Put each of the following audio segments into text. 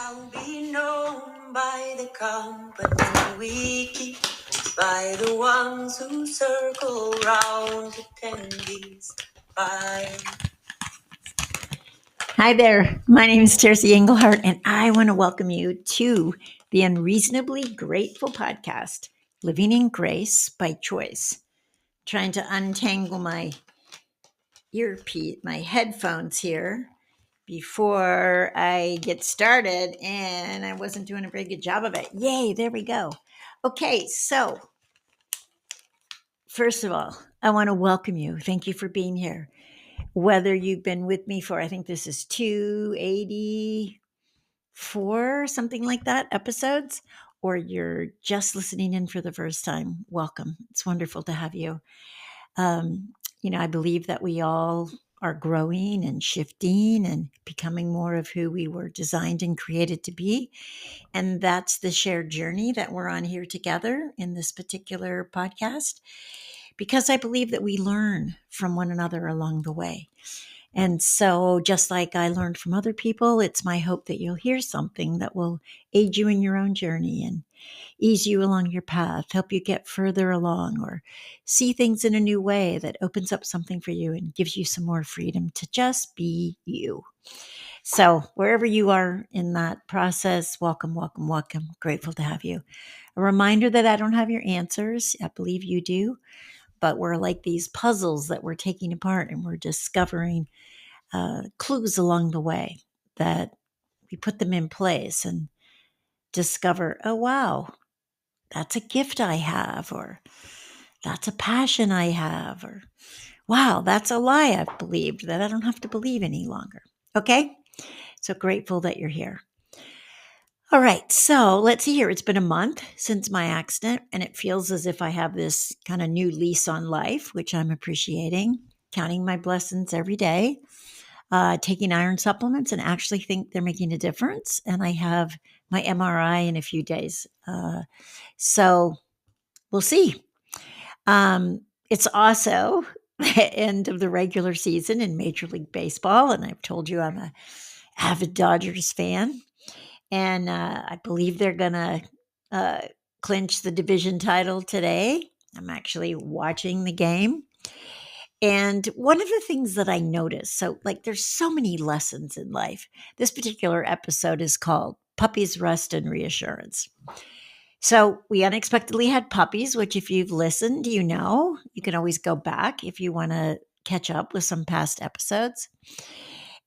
shall be known by the company we keep, by the ones who circle round attendees. By Hi there, my name is Tercy Engelhardt, and I want to welcome you to the Unreasonably Grateful podcast, Living in Grace by Choice. Trying to untangle my earpiece, my headphones here before I get started, and I wasn't doing a very good job of it. Yay, there we go. Okay, so first of all, I want to welcome you. Thank you for being here. Whether you've been with me for, I think this is 284, something like that, episodes, or you're just listening in for the first time, welcome. It's wonderful to have you. I believe that we all are growing and shifting and becoming more of who we were designed and created to be. And that's the shared journey that we're on here together in this particular podcast, because I believe that we learn from one another along the way. And so just like I learned from other people, it's my hope that you'll hear something that will aid you in your own journey and ease you along your path, help you get further along, or see things in a new way that opens up something for you and gives you some more freedom to just be you. So wherever you are in that process, welcome, welcome, welcome. Grateful to have you. A reminder that I don't have your answers. I believe you do, but we're like these puzzles that we're taking apart and we're discovering clues along the way that we put them in place and discover, oh, wow, that's a gift I have, or that's a passion I have, or wow, that's a lie I've believed that I don't have to believe any longer. Okay? So grateful that you're here. All right, so let's see here. It's been a month since my accident, and it feels as if I have this kind of new lease on life, which I'm appreciating, counting my blessings every day, taking iron supplements, and actually think they're making a difference. And I have my MRI in a few days. So we'll see. It's also the end of the regular season in Major League Baseball, and I've told you I'm an avid Dodgers fan. And I believe they're going to clinch the division title today. I'm actually watching the game. And one of the things that I noticed, so like there's so many lessons in life. This particular episode is called Puppies, Rest, and Reassurance. So we unexpectedly had puppies, which if you've listened, you know, you can always go back if you want to catch up with some past episodes.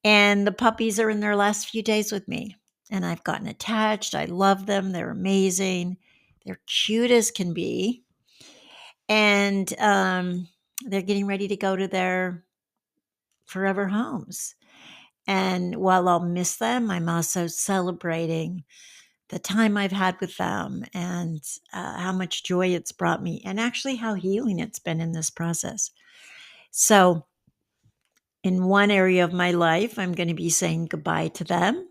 And the puppies are in their last few days with me. And I've gotten attached. I love them. They're amazing. They're cute as can be. And they're getting ready to go to their forever homes. And while I'll miss them, I'm also celebrating the time I've had with them and how much joy it's brought me and actually how healing it's been in this process. So in one area of my life, I'm going to be saying goodbye to them.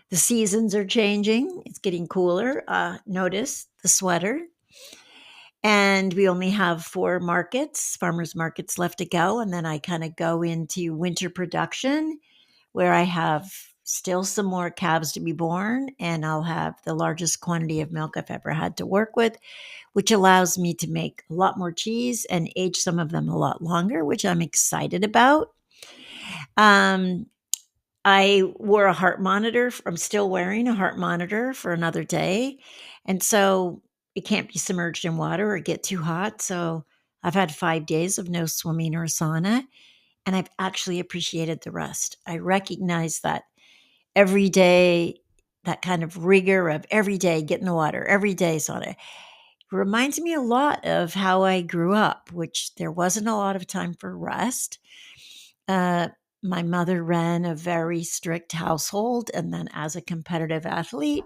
The seasons are changing. It's getting cooler. Notice the sweater. And we only have 4 farmers markets left to go. And then I kind of go into winter production where I have still some more calves to be born. And I'll have the largest quantity of milk I've ever had to work with, which allows me to make a lot more cheese and age some of them a lot longer, which I'm excited about. I wore a heart monitor. I'm still wearing a heart monitor for another day. And so it can't be submerged in water or get too hot. So I've had 5 days of no swimming or sauna, and I've actually appreciated the rest. I recognize that every day, that kind of rigor of every day, get in the water, every day sauna, reminds me a lot of how I grew up, which there wasn't a lot of time for rest. My mother ran a very strict household. And then as a competitive athlete,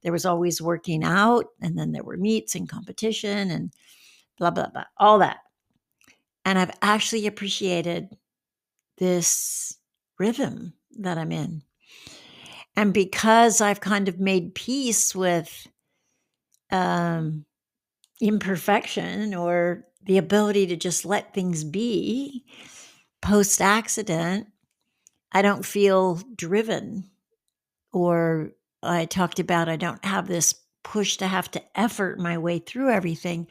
there was always working out. And then there were meets and competition and blah, blah, blah, all that. And I've actually appreciated this rhythm that I'm in. And because I've kind of made peace with imperfection or the ability to just let things be post-accident, I don't feel driven or I talked about I don't have this push to have to effort my way through everything.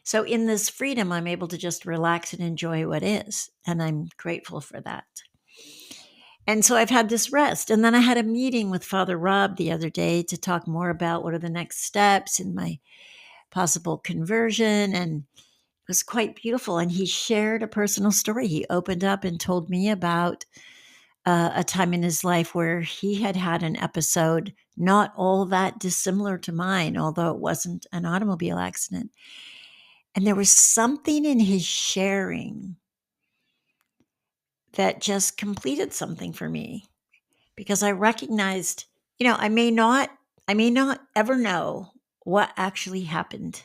So in this freedom, I'm able to just relax and enjoy what is. And I'm grateful for that. And so I've had this rest. And then I had a meeting with Father Rob the other day to talk more about what are the next steps in my possible conversion. And it was quite beautiful. And he shared a personal story. He opened up and told me about a time in his life where he had had an episode not all that dissimilar to mine, although it wasn't an automobile accident. And there was something in his sharing that just completed something for me because I recognized, I may not ever know what actually happened.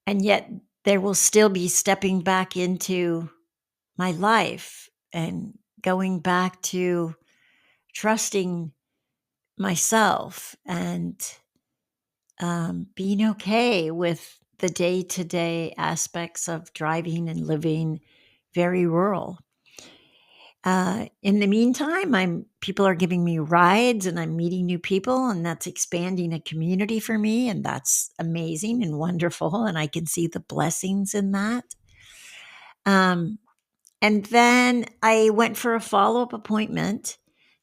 And yet there will still be stepping back into my life and going back to trusting myself and being okay with the day-to-day aspects of driving and living very rural. In the meantime, people are giving me rides and I'm meeting new people, and that's expanding a community for me, and that's amazing and wonderful, and I can see the blessings in that. And then I went for a follow-up appointment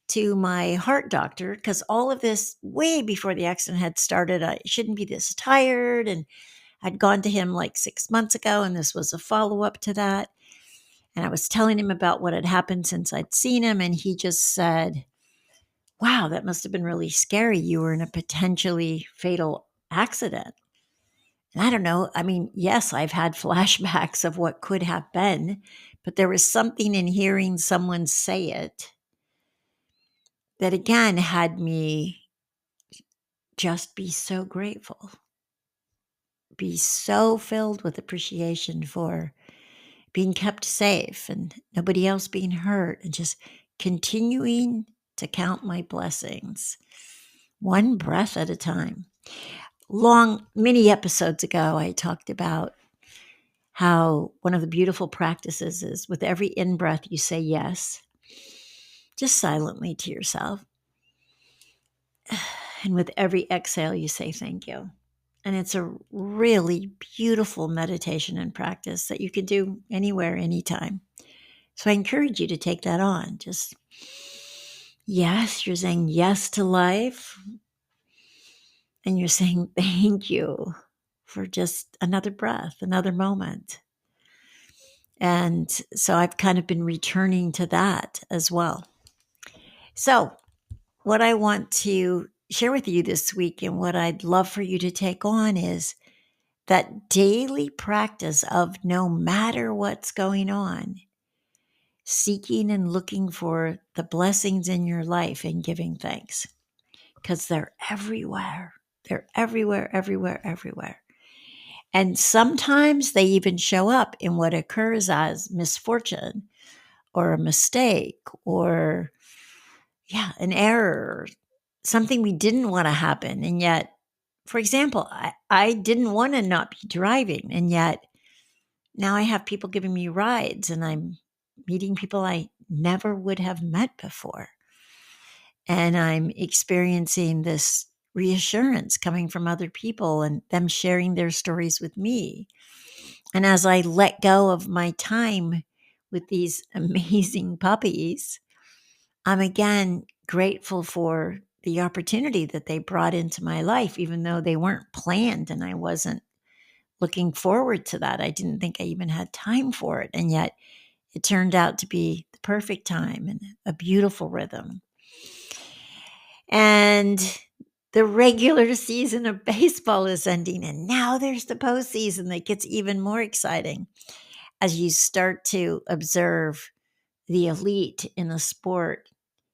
to my heart doctor because all of this way before the accident had started. I shouldn't be this tired, and I'd gone to him like 6 months ago, and this was a follow-up to that. And I was telling him about what had happened since I'd seen him, and he just said, "Wow, that must have been really scary. You were in a potentially fatal accident." And I don't know. I mean, yes, I've had flashbacks of what could have been, but there was something in hearing someone say it that again had me just be so grateful, be so filled with appreciation for being kept safe and nobody else being hurt, and just continuing to count my blessings one breath at a time. Many episodes ago, I talked about how one of the beautiful practices is with every in-breath, you say yes, just silently to yourself. And with every exhale, you say thank you. And it's a really beautiful meditation and practice that you can do anywhere, anytime. So I encourage you to take that on. Just, yes, you're saying yes to life. And you're saying thank you for just another breath, another moment. And so I've kind of been returning to that as well. So what I want to share with you this week and what I'd love for you to take on is that daily practice of no matter what's going on, seeking and looking for the blessings in your life and giving thanks, because they're everywhere. They're everywhere, everywhere, everywhere. And sometimes they even show up in what occurs as misfortune or a mistake or, an error, something we didn't want to happen. And yet, for example, I didn't want to not be driving. And yet now I have people giving me rides and I'm meeting people I never would have met before. And I'm experiencing this reassurance coming from other people and them sharing their stories with me. And as I let go of my time with these amazing puppies, I'm again grateful for the opportunity that they brought into my life, even though they weren't planned and I wasn't looking forward to that. I didn't think I even had time for it. And yet it turned out to be the perfect time and a beautiful rhythm. And the regular season of baseball is ending, and now there's the postseason that gets even more exciting as you start to observe the elite in a sport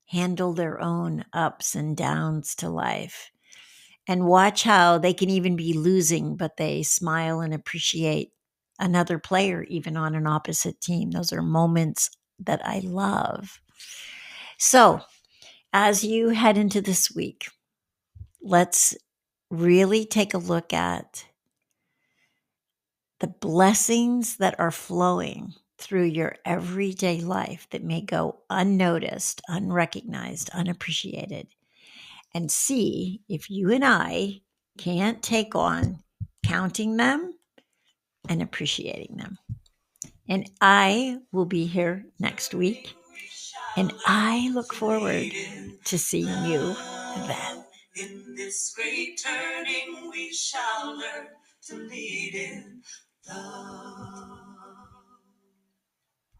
handle their own ups and downs to life and watch how they can even be losing, but they smile and appreciate another player, even on an opposite team. Those are moments that I love. So as you head into this week, let's really take a look at the blessings that are flowing through your everyday life that may go unnoticed, unrecognized, unappreciated. and see if you and I can't take on counting them and appreciating them. And I will be here next week. And I look forward to seeing you then. In this great turning, we shall learn to lead in love.